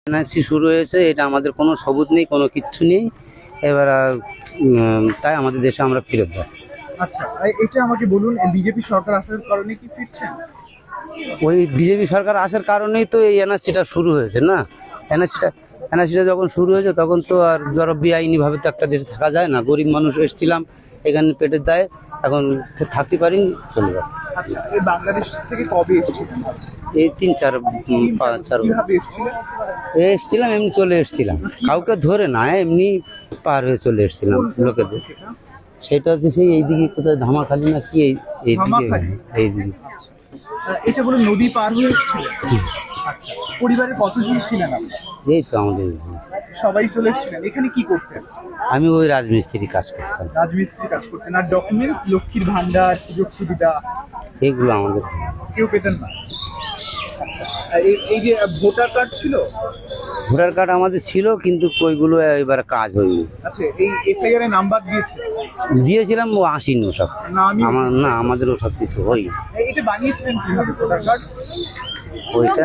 NRC শুরু হয়েছে, এটা আমাদের কোনো সবুত নেই, কোনো কিচ্ছু নেই। এবার তাই আমাদের দেশে আমরা ফেরত যাচ্ছি। আচ্ছা, এটা আমাকে বলুন, বিজেপি সরকার আসার কারণে কি ফিরছেন? ওই বিজেপি সরকার আসার কারণেই তো এই এনআরসিটা শুরু হয়েছে না। এনআরসিটা যখন শুরু হয়েছে তখন তো আর ধরো বেআইনিভাবে তো একটা দেশে থাকা যায় না। গরিব মানুষ এসেছিলাম এখানে পেটের দায়ে, এখন থাকতে পারিনি, চলে যাচ্ছে। আচ্ছা, এই বাংলাদেশ থেকে কবে এসেছিলেন? এই 3-4 কিভাবে এসেছিলেন? এসছিলাম, এমনি চলে এসছিলাম, কাউকে ধরে না, এমনি পার হয়ে চলে এসছিলাম লোকেদের। সেটা সেটা হচ্ছে সেই এইদিকে কোথায় ধামাখালি না কি, এইদিকে ধামাখালি? এইদিকে। এটা বলুন নদী পার হয়ে এসেছিলেন? আচ্ছা, পরিবারে কতজন ছিলেন আপনার? এই তো আমাদের সবাই চলে এসেছিলেন। এখানে কি করতেন? আমি ওই রাজমিস্ত্রি কাজ করতাম, রাজমিস্ত্রি কাজ করতেন। আর ডকুমেন্টস, লক্ষ্মীর ভান্ডার, সুযোগ সুবিধা এইগুলো আমাদের। কেউ পেতেন না? আর এই যে ভোটার কার্ড ছিল? ভোটার কার্ড আমাদের ছিল, কিন্তু ওইগুলো এবার কাজ হয়নি। আচ্ছা, এই এসআইআর এর নাম্বার দিয়েছে? দিয়েছিলাম, ও আসেনি ওসব। না, আমি আমাদের ওসব কিছু হয়নি। এটা বানিয়েছিলেন কিভাবে ভোটার কার্ড? ওইটা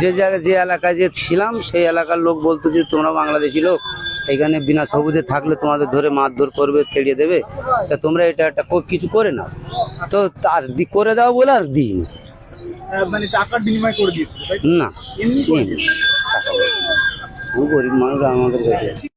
যে জায়গায় যে এলাকায় যে ছিলাম সেই এলাকার লোক বলতো যে তোমরা বাংলাদেশি লোক, এখানে বিনা সবুজে থাকলে তোমাদের ধরে মারধর করবে, তেড়িয়ে দেবে, তা তোমরা এটা একটা কিছু করে নাও। তো তার করে দাও বলে আর দিইনি। মানে টাকার বিনিময় করে দিয়েছিল, তাই তো? না, এমনি করে দিয়েছিল? টাকা গরিব মানুষ আমাদের কাছে।